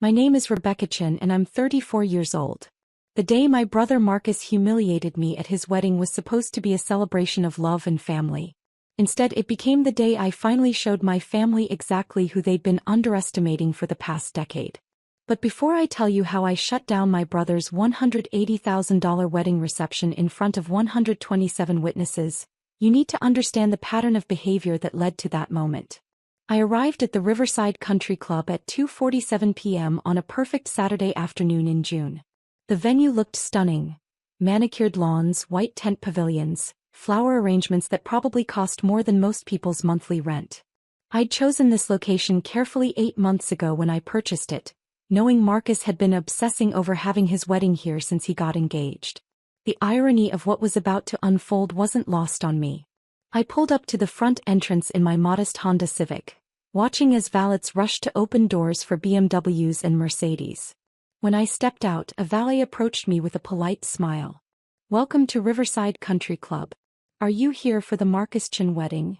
My name is Rebecca Chin and I'm 34 years old. The day my brother Marcus humiliated me at his wedding was supposed to be a celebration of love and family. Instead, it became the day I finally showed my family exactly who they'd been underestimating for the past decade. But before I tell you how I shut down my brother's $180,000 wedding reception in front of 127 witnesses, you need to understand the pattern of behavior that led to that moment. I arrived at the Riverside Country Club at 2:47 p.m. on a perfect Saturday afternoon in June. The venue looked stunning. Manicured lawns, white tent pavilions, flower arrangements that probably cost more than most people's monthly rent. I'd chosen this location carefully 8 months ago when I purchased it, knowing Marcus had been obsessing over having his wedding here since he got engaged. The irony of what was about to unfold wasn't lost on me. I pulled up to the front entrance in my modest Honda Civic, watching as valets rushed to open doors for BMWs and Mercedes. When I stepped out, a valet approached me with a polite smile. "Welcome to Riverside Country Club. Are you here for the Marcus Chin wedding?"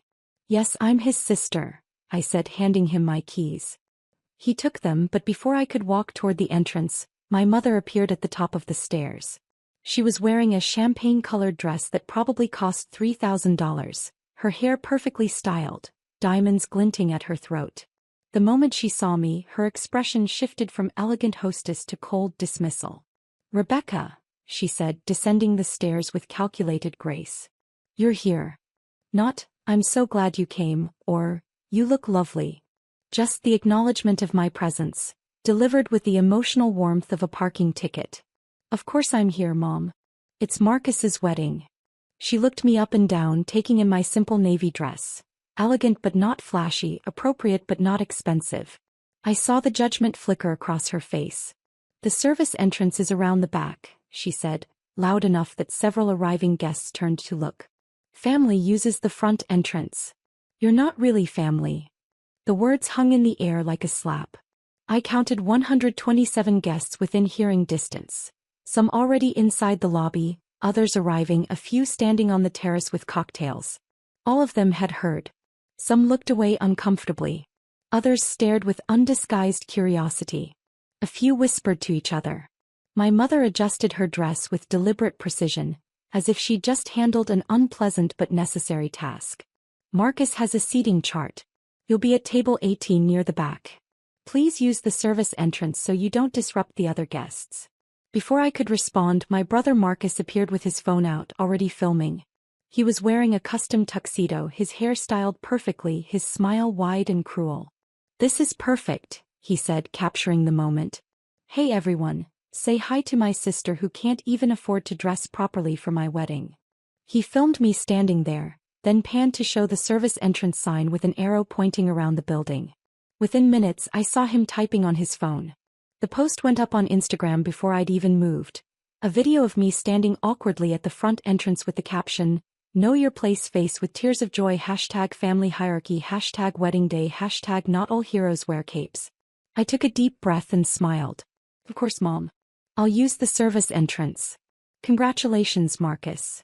"Yes, I'm his sister," I said, handing him my keys. He took them, but before I could walk toward the entrance, my mother appeared at the top of the stairs. She was wearing a champagne-colored dress that probably cost $3,000, her hair perfectly styled, diamonds glinting at her throat. The moment she saw me, her expression shifted from elegant hostess to cold dismissal. "Rebecca," she said, descending the stairs with calculated grace. "You're here. Not, 'I'm so glad you came,' or 'you look lovely.' Just the acknowledgement of my presence, delivered with the emotional warmth of a parking ticket. Of course I'm here, Mom. It's Marcus's wedding." She looked me up and down, taking in my simple navy dress. Elegant but not flashy, appropriate but not expensive. I saw the judgment flicker across her face. "The service entrance is around the back," she said, loud enough that several arriving guests turned to look. "Family uses the front entrance. You're not really family." The words hung in the air like a slap. I counted 127 guests within hearing distance. Some already inside the lobby, others arriving, a few standing on the terrace with cocktails. All of them had heard. Some looked away uncomfortably. Others stared with undisguised curiosity. A few whispered to each other. My mother adjusted her dress with deliberate precision, as if she'd just handled an unpleasant but necessary task. "Marcus has a seating chart. You'll be at table 18 near the back. Please use the service entrance so you don't disrupt the other guests." Before I could respond, my brother Marcus appeared with his phone out, already filming. He was wearing a custom tuxedo, his hair styled perfectly, his smile wide and cruel. "This is perfect," he said, capturing the moment. "Hey everyone, say hi to my sister who can't even afford to dress properly for my wedding." He filmed me standing there, then panned to show the service entrance sign with an arrow pointing around the building. Within minutes, I saw him typing on his phone. The post went up on Instagram before I'd even moved. A video of me standing awkwardly at the front entrance with the caption, "Know your place" face with tears of joy, #family hierarchy, #wedding day, #not all heroes wear capes. I took a deep breath and smiled. "Of course, Mom. I'll use the service entrance. Congratulations, Marcus."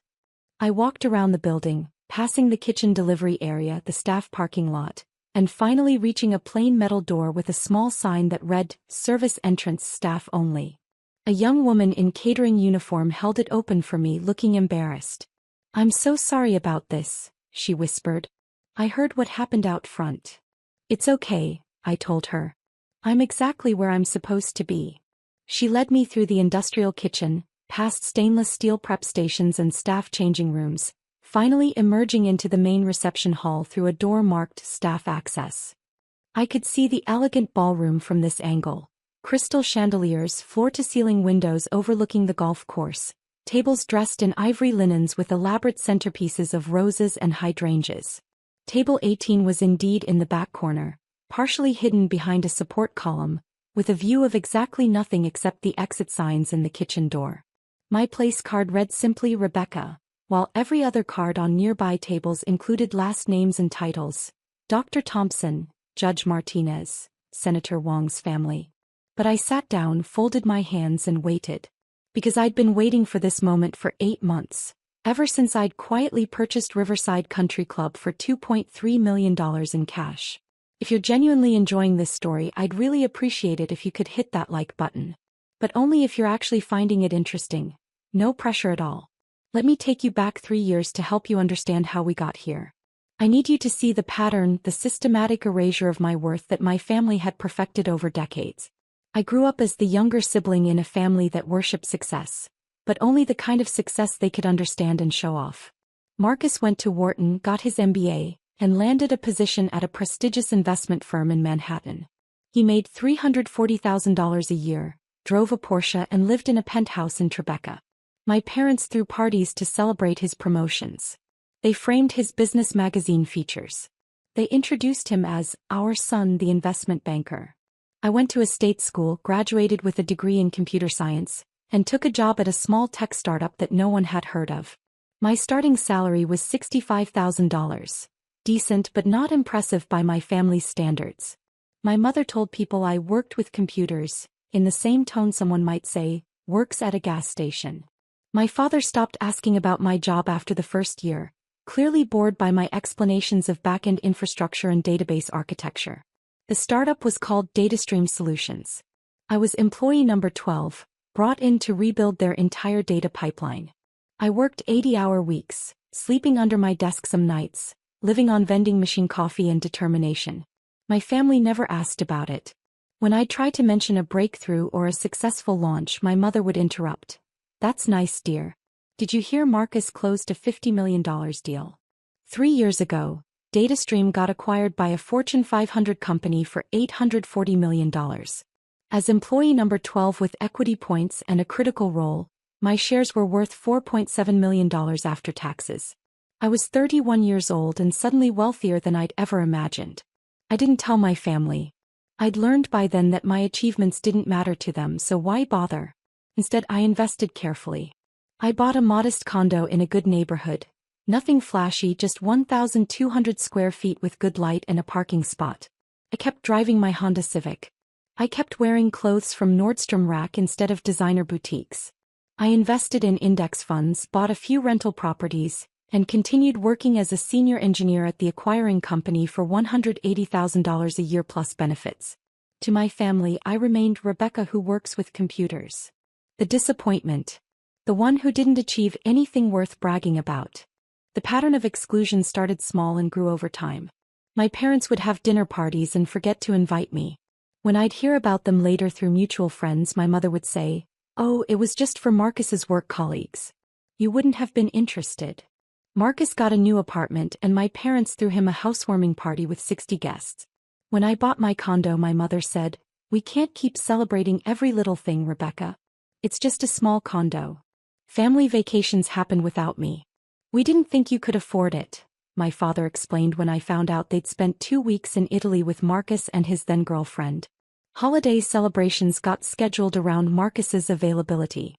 I walked around the building, passing the kitchen delivery area, the staff parking lot, and finally reaching a plain metal door with a small sign that read, "Service entrance, staff only." A young woman in catering uniform held it open for me, looking embarrassed. "I'm so sorry about this," she whispered. "I heard what happened out front." "It's okay," I told her. "I'm exactly where I'm supposed to be." She led me through the industrial kitchen, past stainless steel prep stations and staff changing rooms, finally emerging into the main reception hall through a door marked "Staff Access." I could see the elegant ballroom from this angle. Crystal chandeliers, floor-to-ceiling windows overlooking the golf course, tables dressed in ivory linens with elaborate centerpieces of roses and hydrangeas. Table 18 was indeed in the back corner, partially hidden behind a support column, with a view of exactly nothing except the exit signs and the kitchen door. My place card read simply Rebecca, while every other card on nearby tables included last names and titles: Dr. Thompson, Judge Martinez, Senator Wong's family. But I sat down, folded my hands and waited. Because I'd been waiting for this moment for 8 months, ever since I'd quietly purchased Riverside Country Club for $2.3 million in cash. If you're genuinely enjoying this story, I'd really appreciate it if you could hit that like button. But only if you're actually finding it interesting. No pressure at all. Let me take you back 3 years to help you understand how we got here. I need you to see the pattern, the systematic erasure of my worth that my family had perfected over decades. I grew up as the younger sibling in a family that worshipped success, but only the kind of success they could understand and show off. Marcus went to Wharton, got his MBA, and landed a position at a prestigious investment firm in Manhattan. He made $340,000 a year, drove a Porsche and lived in a penthouse in Tribeca. My parents threw parties to celebrate his promotions. They framed his business magazine features. They introduced him as our son, the investment banker. I went to a state school, graduated with a degree in computer science, and took a job at a small tech startup that no one had heard of. My starting salary was $65,000. Decent but not impressive by my family's standards. My mother told people I worked with computers, in the same tone someone might say, works at a gas station. My father stopped asking about my job after the first year, clearly bored by my explanations of back-end infrastructure and database architecture. The startup was called DataStream Solutions. I was employee number 12, brought in to rebuild their entire data pipeline. I worked 80-hour weeks, sleeping under my desk some nights, living on vending machine coffee and determination. My family never asked about it. When I tried to mention a breakthrough or a successful launch, my mother would interrupt. That's nice, dear. Did you hear Marcus closed a $50 million deal? 3 years ago, DataStream got acquired by a Fortune 500 company for $840 million. As employee number 12 with equity points and a critical role, my shares were worth $4.7 million after taxes. I was 31 years old and suddenly wealthier than I'd ever imagined. I didn't tell my family. I'd learned by then that my achievements didn't matter to them, so why bother? Instead, I invested carefully. I bought a modest condo in a good neighborhood. Nothing flashy, just 1,200 square feet with good light and a parking spot. I kept driving my Honda Civic. I kept wearing clothes from Nordstrom Rack instead of designer boutiques. I invested in index funds, bought a few rental properties, and continued working as a senior engineer at the acquiring company for $180,000 a year plus benefits. To my family, I remained Rebecca who works with computers. The disappointment. The one who didn't achieve anything worth bragging about. The pattern of exclusion started small and grew over time. My parents would have dinner parties and forget to invite me. When I'd hear about them later through mutual friends, my mother would say, "Oh, it was just for Marcus's work colleagues. You wouldn't have been interested." Marcus got a new apartment and my parents threw him a housewarming party with 60 guests. When I bought my condo, my mother said, "We can't keep celebrating every little thing, Rebecca. It's just a small condo. Family vacations happen without me." "We didn't think you could afford it," my father explained when I found out they'd spent 2 weeks in Italy with Marcus and his then-girlfriend. Holiday celebrations got scheduled around Marcus's availability.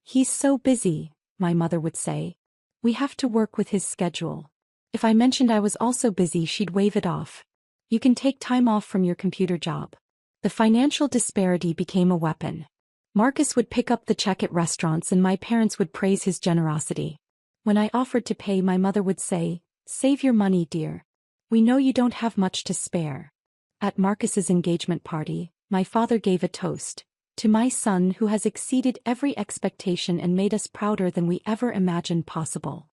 "He's so busy," my mother would say. "We have to work with his schedule." If I mentioned I was also busy, she'd wave it off. "You can take time off from your computer job." The financial disparity became a weapon. Marcus would pick up the check at restaurants and my parents would praise his generosity. When I offered to pay, my mother would say, "Save your money, dear. We know you don't have much to spare." At Marcus's engagement party, my father gave a toast, "To my son who has exceeded every expectation and made us prouder than we ever imagined possible."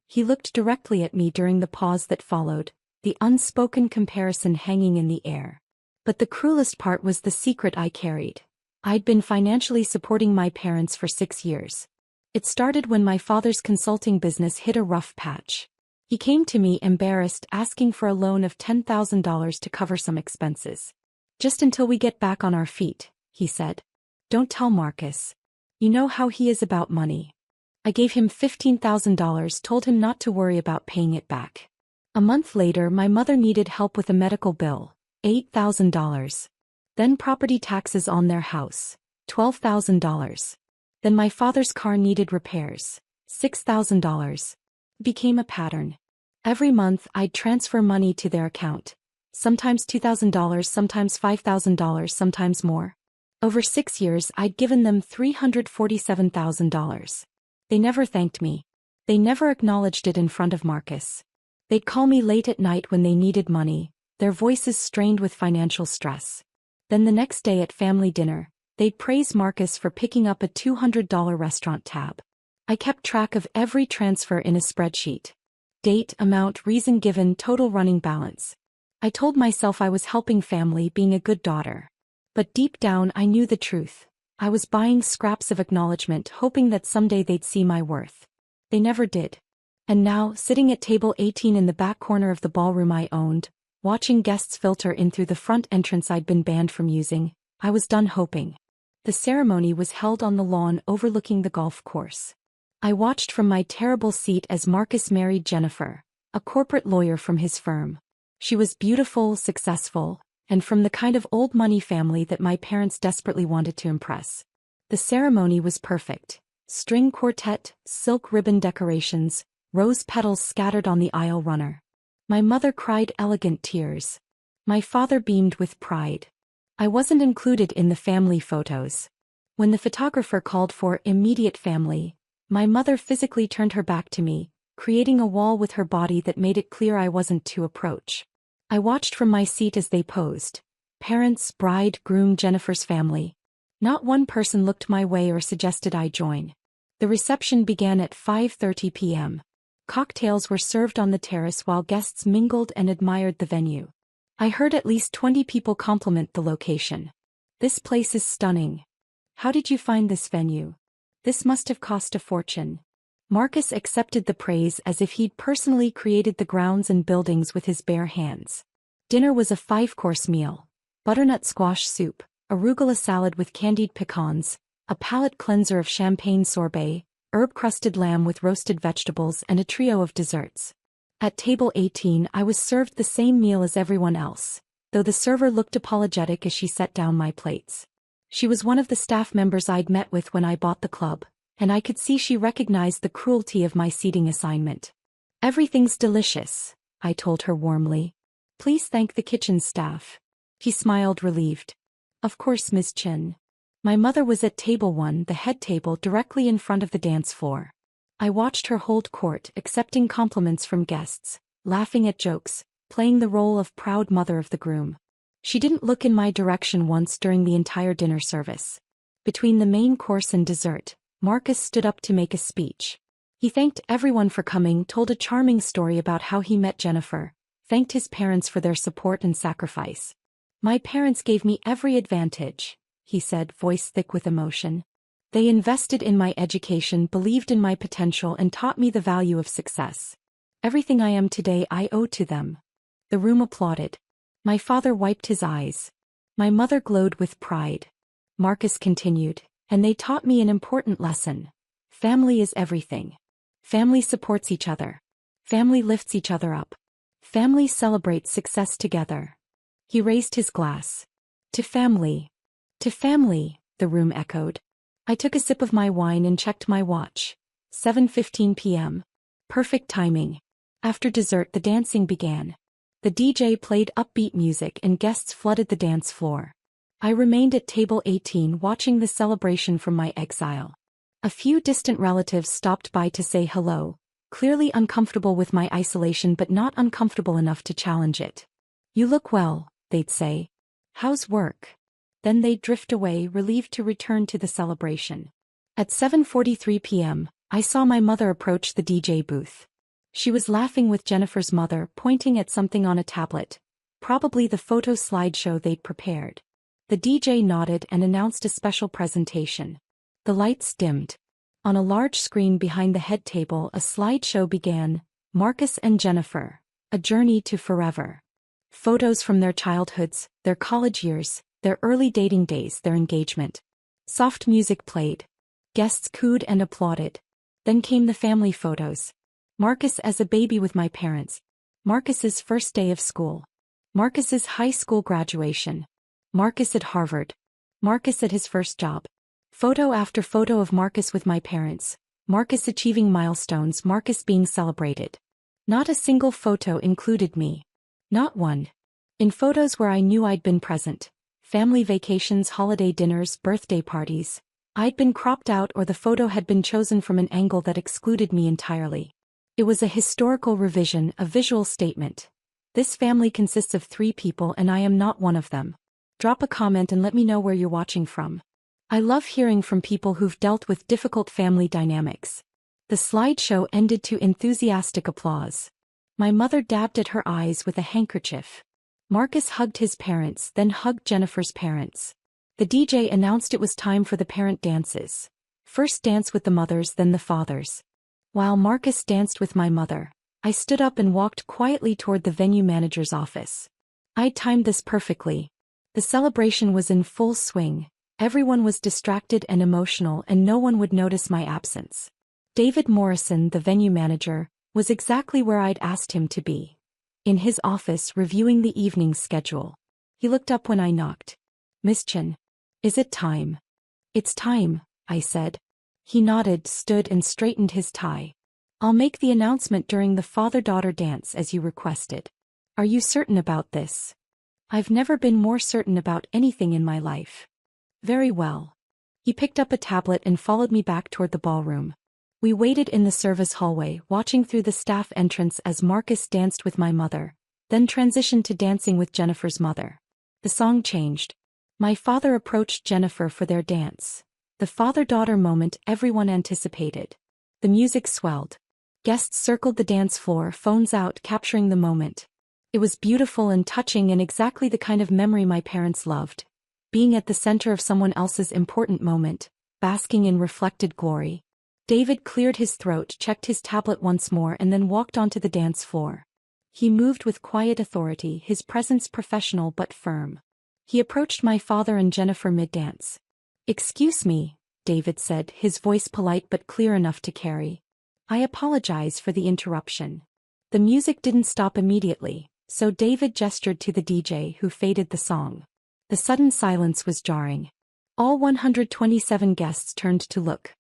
He looked directly at me during the pause that followed, the unspoken comparison hanging in the air. But the cruelest part was the secret I carried. I'd been financially supporting my parents for 6 years. It started when my father's consulting business hit a rough patch. He came to me embarrassed, asking for a loan of $10,000 to cover some expenses. "Just until we get back on our feet," he said. "Don't tell Marcus. You know how he is about money." I gave him $15,000, told him not to worry about paying it back. A month later, my mother needed help with a medical bill, $8,000. Then property taxes on their house, $12,000. Then my father's car needed repairs, $6,000. It became a pattern. Every month I'd transfer money to their account. Sometimes $2,000, sometimes $5,000, sometimes more. Over 6 years I'd given them $347,000. They never thanked me. They never acknowledged it in front of Marcus. They'd call me late at night when they needed money, their voices strained with financial stress. Then the next day at family dinner, they'd praise Marcus for picking up a $200 restaurant tab. I kept track of every transfer in a spreadsheet. Date, amount, reason given, total running balance. I told myself I was helping family, being a good daughter. But deep down I knew the truth. I was buying scraps of acknowledgement, hoping that someday they'd see my worth. They never did. And now, sitting at table 18 in the back corner of the ballroom I owned, watching guests filter in through the front entrance I'd been banned from using, I was done hoping. The ceremony was held on the lawn overlooking the golf course. I watched from my terrible seat as Marcus married Jennifer, a corporate lawyer from his firm. She was beautiful, successful, and from the kind of old money family that my parents desperately wanted to impress. The ceremony was perfect. String quartet, silk ribbon decorations, rose petals scattered on the aisle runner. My mother cried elegant tears. My father beamed with pride. I wasn't included in the family photos. When the photographer called for immediate family, my mother physically turned her back to me, creating a wall with her body that made it clear I wasn't to approach. I watched from my seat as they posed. Parents, bride, groom, Jennifer's family. Not one person looked my way or suggested I join. The reception began at 5:30 p.m. Cocktails were served on the terrace while guests mingled and admired the venue. I heard at least 20 people compliment the location. "This place is stunning. How did you find this venue? This must have cost a fortune." Marcus accepted the praise as if he'd personally created the grounds and buildings with his bare hands. Dinner was a 5-course meal. Butternut squash soup, arugula salad with candied pecans, a palate cleanser of champagne sorbet, herb-crusted lamb with roasted vegetables, and a trio of desserts. At table 18 I was served the same meal as everyone else, though the server looked apologetic as she set down my plates. She was one of the staff members I'd met with when I bought the club, and I could see she recognized the cruelty of my seating assignment. "Everything's delicious," I told her warmly. "Please thank the kitchen staff." He smiled relieved. "Of course, Ms. Chin." My mother was at table 1, the head table directly in front of the dance floor. I watched her hold court, accepting compliments from guests, laughing at jokes, playing the role of proud mother of the groom. She didn't look in my direction once during the entire dinner service. Between the main course and dessert, Marcus stood up to make a speech. He thanked everyone for coming, told a charming story about how he met Jennifer, thanked his parents for their support and sacrifice. "My parents gave me every advantage," he said, voice thick with emotion. "They invested in my education, believed in my potential, and taught me the value of success. Everything I am today I owe to them." The room applauded. My father wiped his eyes. My mother glowed with pride. Marcus continued, "And they taught me an important lesson. Family is everything. Family supports each other. Family lifts each other up. Family celebrates success together." He raised his glass. "To family." "To family," the room echoed. I took a sip of my wine and checked my watch. 7:15 p.m. Perfect timing. After dessert the dancing began. The DJ played upbeat music and guests flooded the dance floor. I remained at table 18 watching the celebration from my exile. A few distant relatives stopped by to say hello, clearly uncomfortable with my isolation but not uncomfortable enough to challenge it. "You look well," they'd say. "How's work?" Then they'd drift away, relieved to return to the celebration. At 7:43 p.m., I saw my mother approach the DJ booth. She was laughing with Jennifer's mother, pointing at something on a tablet, probably the photo slideshow they'd prepared. The DJ nodded and announced a special presentation. The lights dimmed. On a large screen behind the head table a slideshow began, Marcus and Jennifer, a journey to forever. Photos from their childhoods, their college years, their early dating days, their engagement. Soft music played. Guests cooed and applauded. Then came the family photos. Marcus as a baby with my parents. Marcus's first day of school. Marcus's high school graduation. Marcus at Harvard. Marcus at his first job. Photo after photo of Marcus with my parents. Marcus achieving milestones, Marcus being celebrated. Not a single photo included me. Not one. In photos where I knew I'd been present, family vacations, holiday dinners, birthday parties, I'd been cropped out or the photo had been chosen from an angle that excluded me entirely. It was a historical revision, a visual statement. This family consists of 3 people and I am not one of them. Drop a comment and let me know where you're watching from. I love hearing from people who've dealt with difficult family dynamics. The slideshow ended to enthusiastic applause. My mother dabbed at her eyes with a handkerchief. Marcus hugged his parents, then hugged Jennifer's parents. The DJ announced it was time for the parent dances. First dance with the mothers, then the fathers. While Marcus danced with my mother, I stood up and walked quietly toward the venue manager's office. I timed this perfectly. The celebration was in full swing. Everyone was distracted and emotional and no one would notice my absence. David Morrison, the venue manager, was exactly where I'd asked him to be. In his office reviewing the evening's schedule. He looked up when I knocked. "Miss Chen. Is it time?" "It's time," I said. He nodded, stood and straightened his tie. "I'll make the announcement during the father-daughter dance as you requested. Are you certain about this?" "I've never been more certain about anything in my life." "Very well." He picked up a tablet and followed me back toward the ballroom. We waited in the service hallway, watching through the staff entrance as Marcus danced with my mother, then transitioned to dancing with Jennifer's mother. The song changed. My father approached Jennifer for their dance. The father-daughter moment everyone anticipated. The music swelled. Guests circled the dance floor, phones out, capturing the moment. It was beautiful and touching and exactly the kind of memory my parents loved. Being at the center of someone else's important moment, basking in reflected glory. David cleared his throat, checked his tablet once more and then walked onto the dance floor. He moved with quiet authority, his presence professional but firm. He approached my father and Jennifer mid-dance. "Excuse me," David said, his voice polite but clear enough to carry. "I apologize for the interruption." The music didn't stop immediately, so David gestured to the DJ who faded the song. The sudden silence was jarring. All 127 guests turned to look.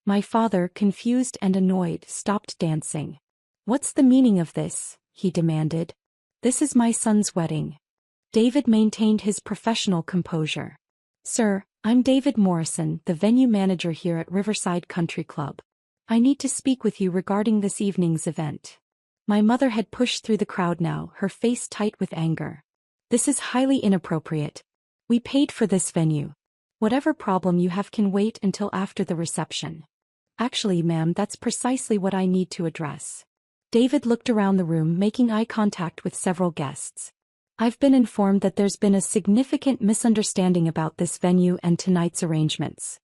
My father, confused and annoyed, stopped dancing. "What's the meaning of this?" he demanded. "This is my son's wedding." David maintained his professional composure. "Sir, I'm David Morrison, the venue manager here at Riverside Country Club. I need to speak with you regarding this evening's event." My mother had pushed through the crowd now, her face tight with anger. "This is highly inappropriate. We paid for this venue. Whatever problem you have can wait until after the reception." "Actually, ma'am, that's precisely what I need to address." David looked around the room, making eye contact with several guests. "I've been informed that there's been a significant misunderstanding about this venue and tonight's arrangements."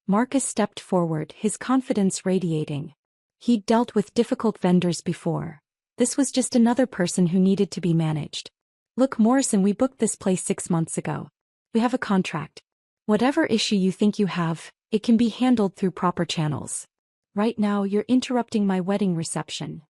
Marcus stepped forward, his confidence radiating. He'd dealt with difficult vendors before. This was just another person who needed to be managed. "Look, Morrison, we booked this place 6 months ago. We have a contract. Whatever issue you think you have, it can be handled through proper channels. Right now you're interrupting my wedding reception."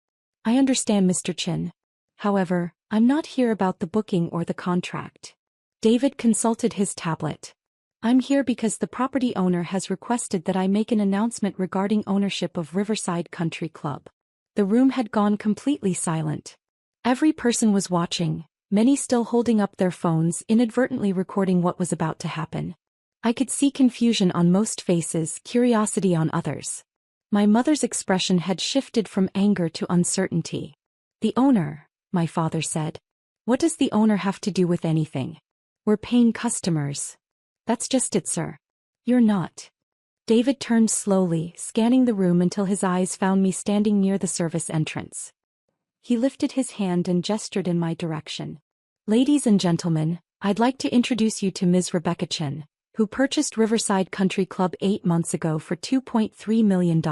"I understand, Mr. Chin. However, I'm not here about the booking or the contract." David consulted his tablet. "I'm here because the property owner has requested that I make an announcement regarding ownership of Riverside Country Club." The room had gone completely silent. Every person was watching, many still holding up their phones, inadvertently recording what was about to happen. I could see confusion on most faces, curiosity on others. My mother's expression had shifted from anger to uncertainty. "The owner," my father said. "What does the owner have to do with anything? We're paying customers." "That's just it, sir. You're not." David turned slowly, scanning the room until his eyes found me standing near the service entrance. He lifted his hand and gestured in my direction. "Ladies and gentlemen, I'd like to introduce you to Ms. Rebecca Chen, who purchased Riverside Country Club 8 months ago for $2.3 million.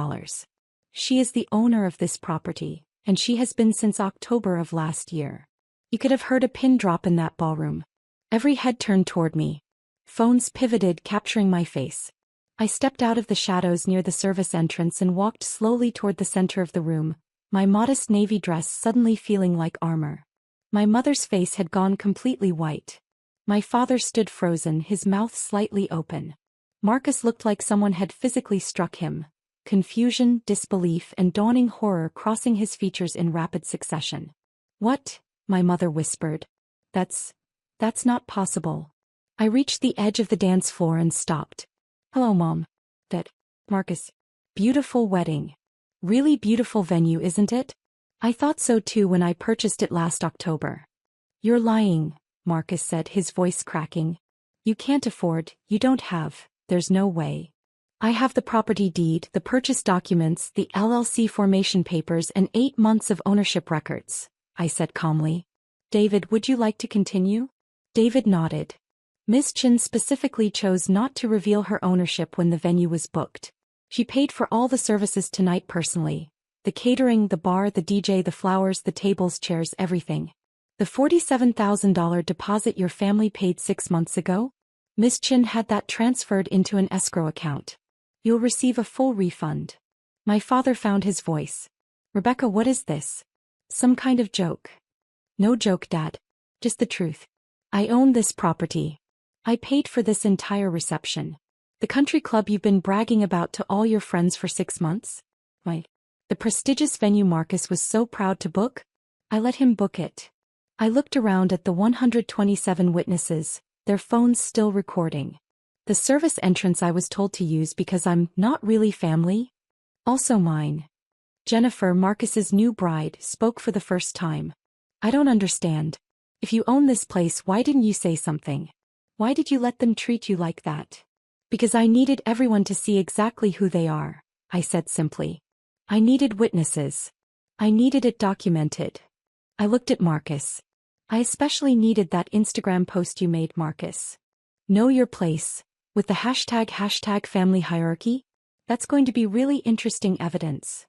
She is the owner of this property, and she has been since October of last year." You could have heard a pin drop in that ballroom. Every head turned toward me. Phones pivoted, capturing my face. I stepped out of the shadows near the service entrance and walked slowly toward the center of the room, my modest navy dress suddenly feeling like armor. My mother's face had gone completely white. My father stood frozen, his mouth slightly open. Marcus looked like someone had physically struck him. Confusion, disbelief, and dawning horror crossing his features in rapid succession. "What?" my mother whispered. That's not possible." I reached the edge of the dance floor and stopped. "Hello, Mom. Marcus. Beautiful wedding. Really beautiful venue, isn't it? I thought so too when I purchased it last October." You're lying, Marcus said, his voice cracking. You can't afford, you don't have, there's no way. I have the property deed, the purchase documents, the LLC formation papers, and 8 months of ownership records, I said calmly. David, would you like to continue? David nodded. Miss Chin specifically chose not to reveal her ownership when the venue was booked. She paid for all the services tonight personally. The catering, the bar, the DJ, the flowers, the tables, chairs, everything. The $47,000 deposit your family paid 6 months ago? Miss Chin had that transferred into an escrow account. You'll receive a full refund. My father found his voice. Rebecca, what is this? Some kind of joke? No joke, Dad. Just the truth. I own this property. I paid for this entire reception. The country club you've been bragging about to all your friends for 6 months? Why? The prestigious venue Marcus was so proud to book? I let him book it. I looked around at the 127 witnesses, their phones still recording. The service entrance I was told to use because I'm not really family? Also mine. Jennifer, Marcus's new bride, spoke for the first time. I don't understand. If you own this place, why didn't you say something? Why did you let them treat you like that? Because I needed everyone to see exactly who they are, I said simply. I needed witnesses. I needed it documented. I looked at Marcus. I especially needed that Instagram post you made, Marcus. Know your place, with the hashtag family hierarchy? That's going to be really interesting evidence.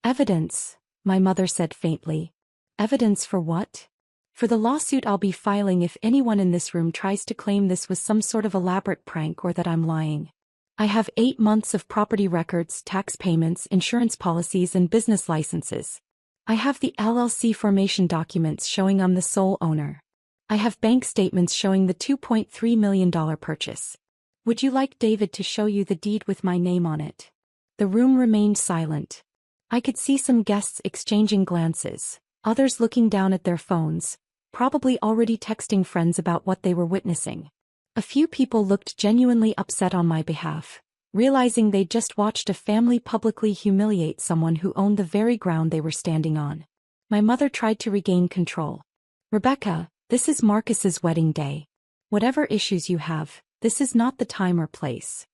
Evidence, my mother said faintly. Evidence for what? For the lawsuit I'll be filing if anyone in this room tries to claim this was some sort of elaborate prank or that I'm lying. I have 8 months of property records, tax payments, insurance policies, and business licenses. I have the LLC formation documents showing I'm the sole owner. I have bank statements showing the $2.3 million purchase. Would you like David to show you the deed with my name on it? The room remained silent. I could see some guests exchanging glances, others looking down at their phones, probably already texting friends about what they were witnessing. A few people looked genuinely upset on my behalf, realizing they'd just watched a family publicly humiliate someone who owned the very ground they were standing on. My mother tried to regain control. Rebecca, this is Marcus's wedding day. Whatever issues you have, this is not the time or place.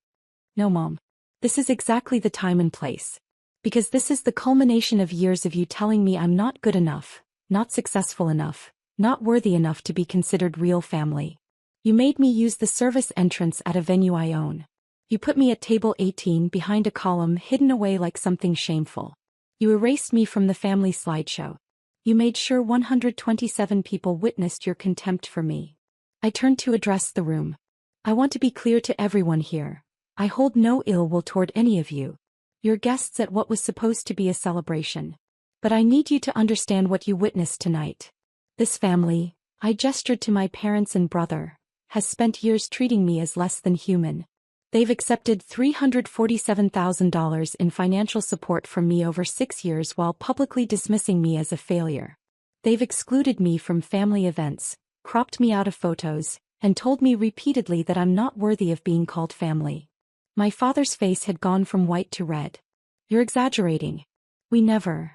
No, Mom. This is exactly the time and place. Because this is the culmination of years of you telling me I'm not good enough, not successful enough, not worthy enough to be considered real family. You made me use the service entrance at a venue I own. You put me at table 18 behind a column hidden away like something shameful. You erased me from the family slideshow. You made sure 127 people witnessed your contempt for me. I turned to address the room. I want to be clear to everyone here. I hold no ill will toward any of you. You're guests at what was supposed to be a celebration. But I need you to understand what you witnessed tonight. This family, I gestured to my parents and brother, has spent years treating me as less than human. They've accepted $347,000 in financial support from me over 6 years while publicly dismissing me as a failure. They've excluded me from family events, cropped me out of photos, and told me repeatedly that I'm not worthy of being called family. My father's face had gone from white to red. You're exaggerating. We never.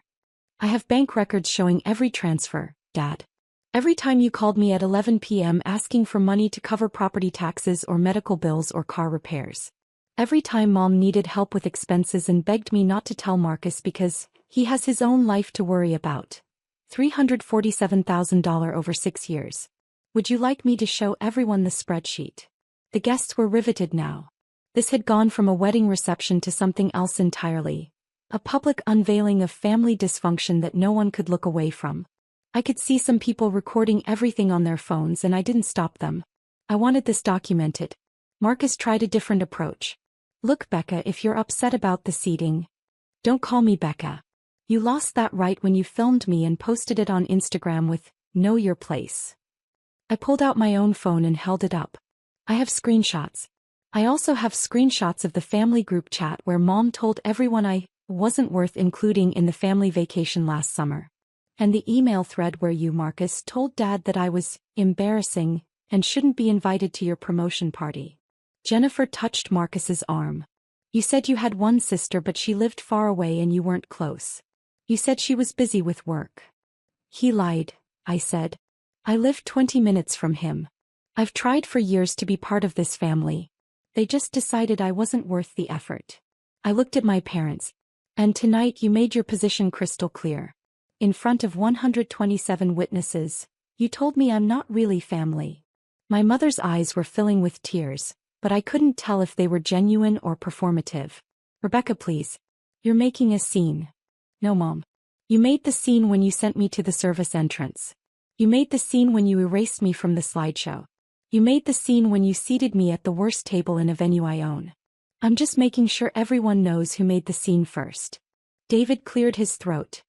I have bank records showing every transfer, Dad. Every time you called me at 11 p.m. asking for money to cover property taxes or medical bills or car repairs. Every time Mom needed help with expenses and begged me not to tell Marcus because he has his own life to worry about. $347,000 over 6 years. Would you like me to show everyone the spreadsheet? The guests were riveted now. This had gone from a wedding reception to something else entirely. A public unveiling of family dysfunction that no one could look away from. I could see some people recording everything on their phones and I didn't stop them. I wanted this documented. Marcus tried a different approach. Look, Becca, if you're upset about the seating. Don't call me Becca. You lost that right when you filmed me and posted it on Instagram with, "Know your place." I pulled out my own phone and held it up. I have screenshots. I also have screenshots of the family group chat where Mom told everyone I wasn't worth including in the family vacation last summer. And the email thread where you, Marcus, told Dad that I was embarrassing and shouldn't be invited to your promotion party. Jennifer touched Marcus's arm. You said you had one sister but she lived far away and you weren't close. You said she was busy with work. He lied, I said. I live 20 minutes from him. I've tried for years to be part of this family. They just decided I wasn't worth the effort. I looked at my parents. And tonight you made your position crystal clear. In front of 127 witnesses, you told me I'm not really family. My mother's eyes were filling with tears, but I couldn't tell if they were genuine or performative. Rebecca, please. You're making a scene. No, Mom. You made the scene when you sent me to the service entrance. You made the scene when you erased me from the slideshow. You made the scene when you seated me at the worst table in a venue I own. I'm just making sure everyone knows who made the scene first. David cleared his throat.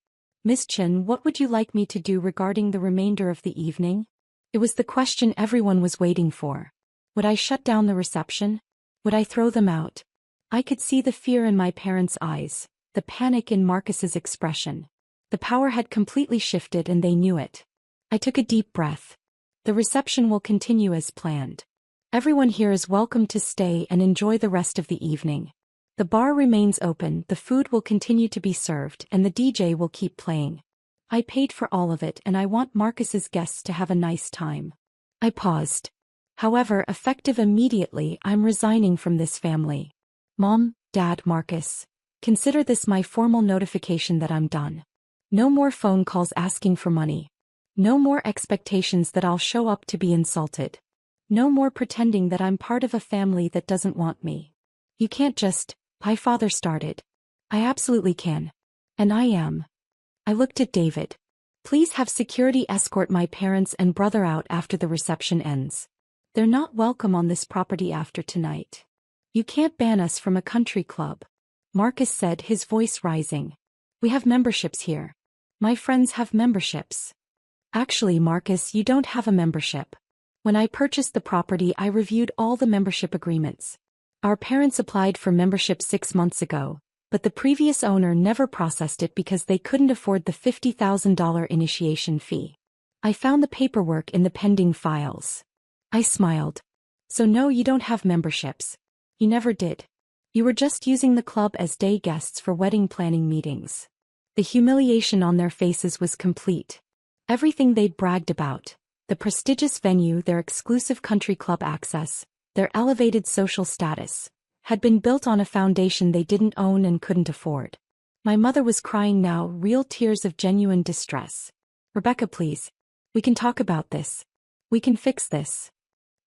Miss Chen, what would you like me to do regarding the remainder of the evening? It was the question everyone was waiting for. Would I shut down the reception? Would I throw them out? I could see the fear in my parents' eyes, the panic in Marcus's expression. The power had completely shifted and they knew it. I took a deep breath. The reception will continue as planned. Everyone here is welcome to stay and enjoy the rest of the evening. The bar remains open, the food will continue to be served, and the DJ will keep playing. I paid for all of it and I want Marcus's guests to have a nice time. I paused. However, effective immediately, I'm resigning from this family. Mom, Dad, Marcus, consider this my formal notification that I'm done. No more phone calls asking for money. No more expectations that I'll show up to be insulted. No more pretending that I'm part of a family that doesn't want me. You can't just, my father started. I absolutely can. And I am. I looked at David. Please have security escort my parents and brother out after the reception ends. They're not welcome on this property after tonight. You can't ban us from a country club. Marcus said, his voice rising. We have memberships here. My friends have memberships. Actually, Marcus, you don't have a membership. When I purchased the property, I reviewed all the membership agreements. Our parents applied for membership 6 months ago, but the previous owner never processed it because they couldn't afford the $50,000 initiation fee. I found the paperwork in the pending files. I smiled. So no, you don't have memberships. You never did. You were just using the club as day guests for wedding planning meetings. The humiliation on their faces was complete. Everything they'd bragged about, the prestigious venue, their exclusive country club access, their elevated social status, had been built on a foundation they didn't own and couldn't afford. My mother was crying now, real tears of genuine distress. Rebecca, please. We can talk about this. We can fix this.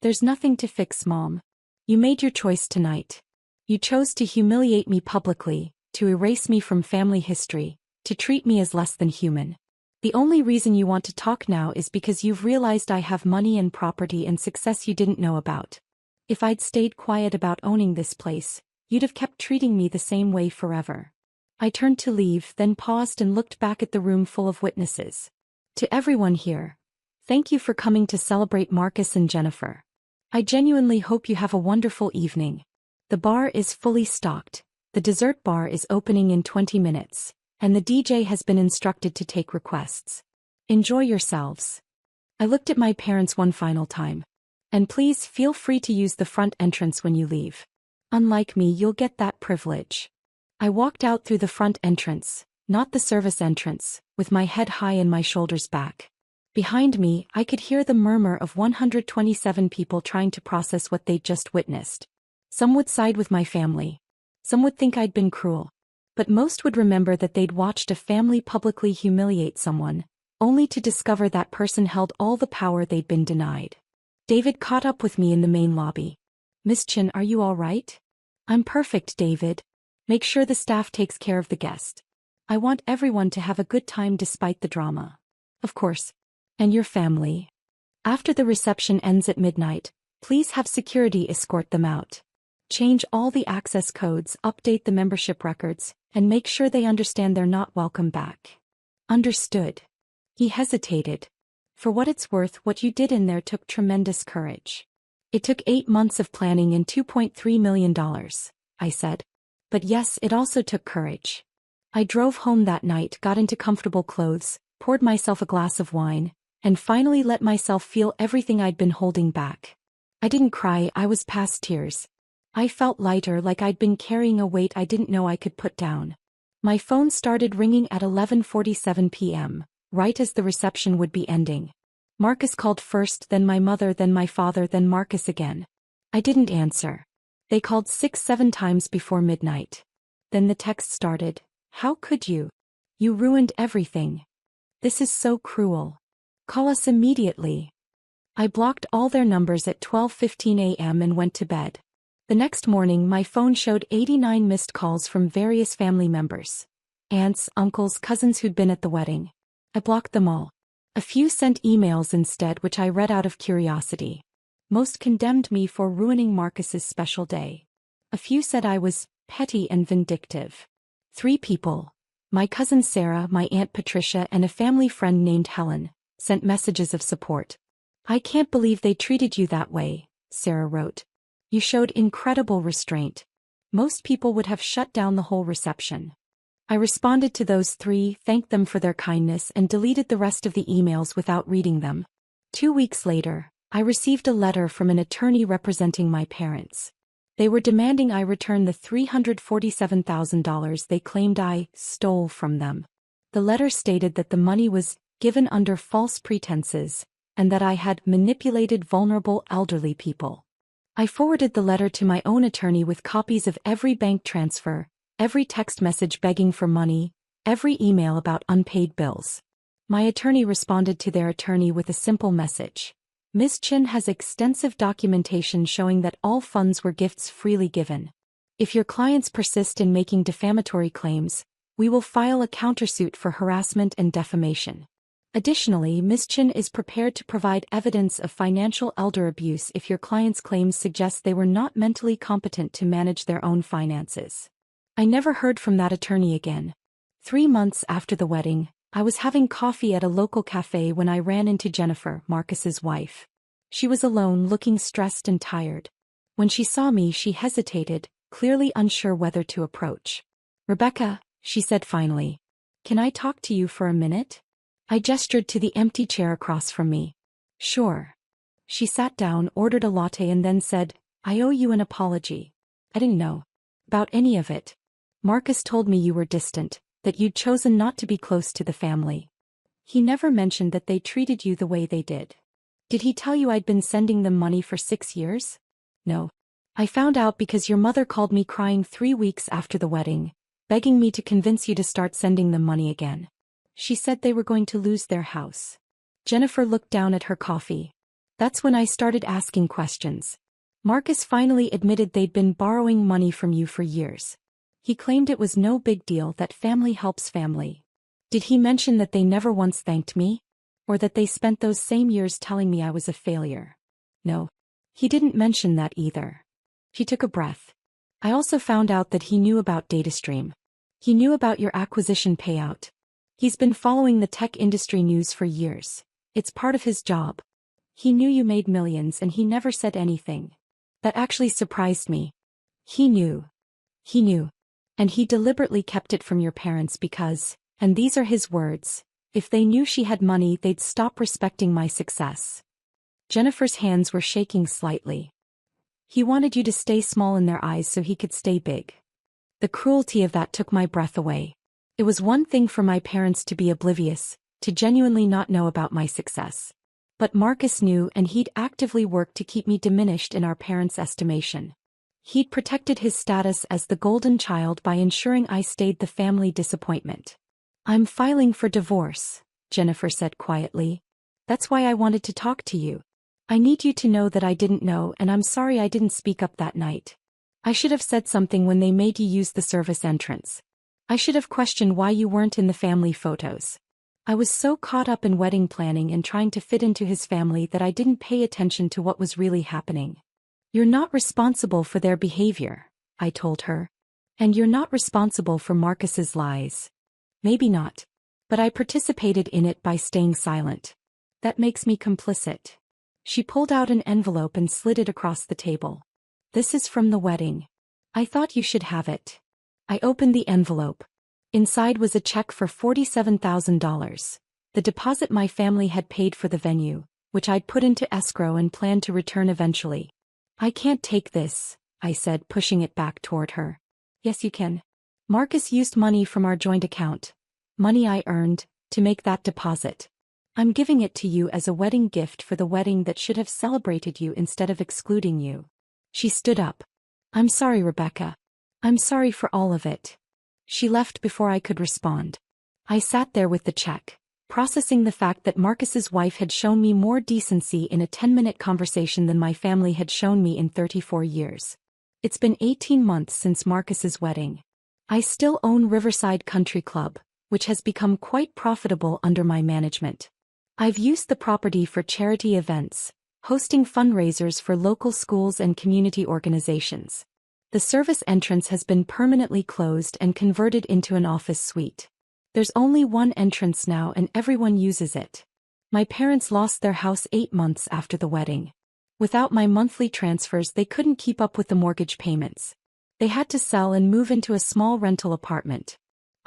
There's nothing to fix, Mom. You made your choice tonight. You chose to humiliate me publicly, to erase me from family history, to treat me as less than human. The only reason you want to talk now is because you've realized I have money and property and success you didn't know about. If I'd stayed quiet about owning this place, you'd have kept treating me the same way forever. I turned to leave, then paused and looked back at the room full of witnesses. To everyone here, thank you for coming to celebrate Marcus and Jennifer. I genuinely hope you have a wonderful evening. The bar is fully stocked, the dessert bar is opening in 20 minutes, and the DJ has been instructed to take requests. Enjoy yourselves. I looked at my parents one final time. And please feel free to use the front entrance when you leave. Unlike me, you'll get that privilege. I walked out through the front entrance, not the service entrance, with my head high and my shoulders back. Behind me, I could hear the murmur of 127 people trying to process what they'd just witnessed. Some would side with my family. Some would think I'd been cruel. But most would remember that they'd watched a family publicly humiliate someone, only to discover that person held all the power they'd been denied. David caught up with me in the main lobby. Miss Chen, are you all right? I'm perfect, David. Make sure the staff takes care of the guest. I want everyone to have a good time despite the drama. Of course. And your family. After the reception ends at midnight, please have security escort them out. Change all the access codes, update the membership records, and make sure they understand they're not welcome back. Understood. He hesitated. For what it's worth, what you did in there took tremendous courage. It took 8 months of planning and $2.3 million, I said. But yes, it also took courage. I drove home that night, got into comfortable clothes, poured myself a glass of wine, and finally let myself feel everything I'd been holding back. I didn't cry, I was past tears. I felt lighter, like I'd been carrying a weight I didn't know I could put down. My phone started ringing at 11:47 p.m., right as the reception would be ending. Marcus called first, then my mother, then my father, then Marcus again. I didn't answer. They called 6-7 times before midnight. Then the text started. How could you? You ruined everything. This is so cruel. Call us immediately. I blocked all their numbers at 12:15 a.m. and went to bed. The next morning my phone showed 89 missed calls from various family members. Aunts, uncles, cousins who'd been at the wedding. I blocked them all. A few sent emails instead, which I read out of curiosity. Most condemned me for ruining Marcus's special day. A few said I was petty and vindictive. 3 people, my cousin Sarah, my Aunt Patricia, and a family friend named Helen, sent messages of support. I can't believe they treated you that way, Sarah wrote. You showed incredible restraint. Most people would have shut down the whole reception. I responded to those 3, thanked them for their kindness, and deleted the rest of the emails without reading them. 2 weeks later, I received a letter from an attorney representing my parents. They were demanding I return the $347,000 they claimed I stole from them. The letter stated that the money was given under false pretenses, and that I had manipulated vulnerable elderly people. I forwarded the letter to my own attorney with copies of every bank transfer, every text message begging for money, every email about unpaid bills. My attorney responded to their attorney with a simple message. Ms. Chin has extensive documentation showing that all funds were gifts freely given. If your clients persist in making defamatory claims, we will file a countersuit for harassment and defamation. Additionally, Ms. Chin is prepared to provide evidence of financial elder abuse if your clients' claims suggest they were not mentally competent to manage their own finances. I never heard from that attorney again. 3 months after the wedding, I was having coffee at a local cafe when I ran into Jennifer, Marcus's wife. She was alone, looking stressed and tired. When she saw me, she hesitated, clearly unsure whether to approach. Rebecca, she said finally. Can I talk to you for a minute? I gestured to the empty chair across from me. Sure. She sat down, ordered a latte, and then said, I owe you an apology. I didn't know about any of it. Marcus told me you were distant, that you'd chosen not to be close to the family. He never mentioned that they treated you the way they did. Did he tell you I'd been sending them money for 6 years? No. I found out because your mother called me crying 3 weeks after the wedding, begging me to convince you to start sending them money again. She said they were going to lose their house. Jennifer looked down at her coffee. That's when I started asking questions. Marcus finally admitted they'd been borrowing money from you for years. He claimed it was no big deal, that family helps family. Did he mention that they never once thanked me? Or that they spent those same years telling me I was a failure? No. He didn't mention that either. She took a breath. I also found out that he knew about DataStream. He knew about your acquisition payout. He's been following the tech industry news for years. It's part of his job. He knew you made millions and he never said anything. That actually surprised me. He knew. He knew. And he deliberately kept it from your parents because, and these are his words, if they knew she had money they'd stop respecting my success. Jennifer's hands were shaking slightly. He wanted you to stay small in their eyes so he could stay big. The cruelty of that took my breath away. It was one thing for my parents to be oblivious, to genuinely not know about my success. But Marcus knew, and he'd actively worked to keep me diminished in our parents' estimation. He'd protected his status as the golden child by ensuring I stayed the family disappointment. I'm filing for divorce, Jennifer said quietly. That's why I wanted to talk to you. I need you to know that I didn't know, and I'm sorry I didn't speak up that night. I should have said something when they made you use the service entrance. I should have questioned why you weren't in the family photos. I was so caught up in wedding planning and trying to fit into his family that I didn't pay attention to what was really happening. You're not responsible for their behavior, I told her. And you're not responsible for Marcus's lies. Maybe not. But I participated in it by staying silent. That makes me complicit. She pulled out an envelope and slid it across the table. This is from the wedding. I thought you should have it. I opened the envelope. Inside was a check for $47,000, the deposit my family had paid for the venue, which I'd put into escrow and planned to return eventually. I can't take this, I said, pushing it back toward her. Yes, you can. Marcus used money from our joint account, money I earned, to make that deposit. I'm giving it to you as a wedding gift for the wedding that should have celebrated you instead of excluding you." She stood up. "I'm sorry, Rebecca. I'm sorry for all of it." She left before I could respond. I sat there with the check, processing the fact that Marcus's wife had shown me more decency in a 10-minute conversation than my family had shown me in 34 years. It's been 18 months since Marcus's wedding. I still own Riverside Country Club, which has become quite profitable under my management. I've used the property for charity events, hosting fundraisers for local schools and community organizations. The service entrance has been permanently closed and converted into an office suite. There's only one entrance now and everyone uses it. My parents lost their house 8 months after the wedding. Without my monthly transfers, they couldn't keep up with the mortgage payments. They had to sell and move into a small rental apartment.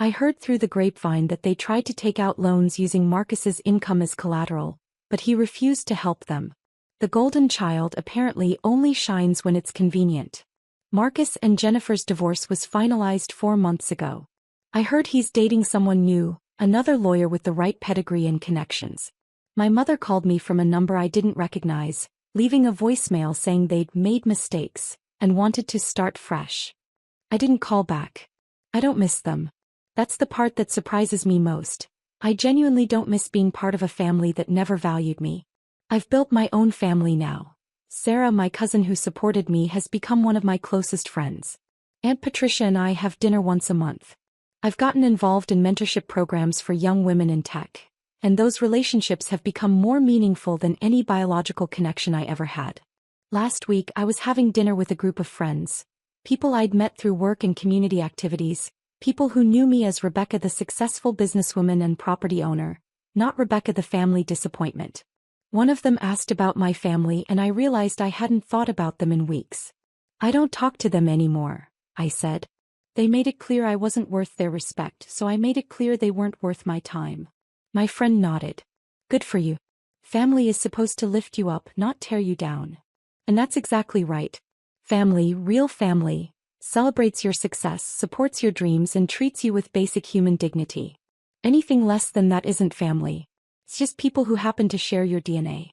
I heard through the grapevine that they tried to take out loans using Marcus's income as collateral, but he refused to help them. The golden child apparently only shines when it's convenient. Marcus and Jennifer's divorce was finalized 4 months ago. I heard he's dating someone new, another lawyer with the right pedigree and connections. My mother called me from a number I didn't recognize, leaving a voicemail saying they'd made mistakes and wanted to start fresh. I didn't call back. I don't miss them. That's the part that surprises me most. I genuinely don't miss being part of a family that never valued me. I've built my own family now. Sarah, my cousin who supported me, has become one of my closest friends. Aunt Patricia and I have dinner once a month. I've gotten involved in mentorship programs for young women in tech, and those relationships have become more meaningful than any biological connection I ever had. Last week I was having dinner with a group of friends, people I'd met through work and community activities, people who knew me as Rebecca the successful businesswoman and property owner, not Rebecca the family disappointment. One of them asked about my family and I realized I hadn't thought about them in weeks. "I don't talk to them anymore," I said. "They made it clear I wasn't worth their respect, so I made it clear they weren't worth my time." My friend nodded. "Good for you. Family is supposed to lift you up, not tear you down." And that's exactly right. Family, real family, celebrates your success, supports your dreams, and treats you with basic human dignity. Anything less than that isn't family. It's just people who happen to share your DNA.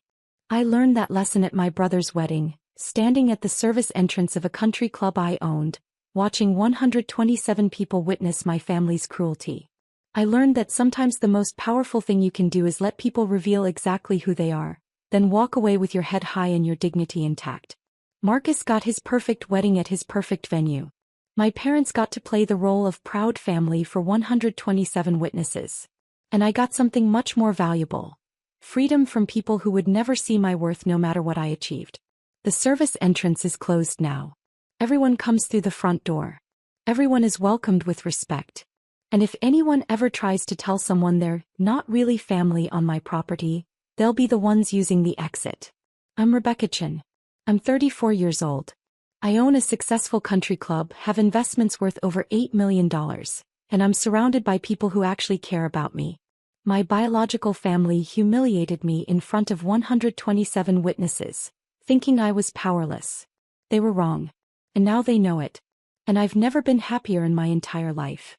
I learned that lesson at my brother's wedding, standing at the service entrance of a country club I owned, watching 127 people witness my family's cruelty. I learned that sometimes the most powerful thing you can do is let people reveal exactly who they are, then walk away with your head high and your dignity intact. Marcus got his perfect wedding at his perfect venue. My parents got to play the role of proud family for 127 witnesses. And I got something much more valuable: freedom from people who would never see my worth no matter what I achieved. The service entrance is closed now. Everyone comes through the front door. Everyone is welcomed with respect. And if anyone ever tries to tell someone they're not really family on my property, they'll be the ones using the exit. I'm Rebecca Chin. I'm 34 years old. I own a successful country club, have investments worth over $8 million, and I'm surrounded by people who actually care about me. My biological family humiliated me in front of 127 witnesses, thinking I was powerless. They were wrong. And now they know it. And I've never been happier in my entire life.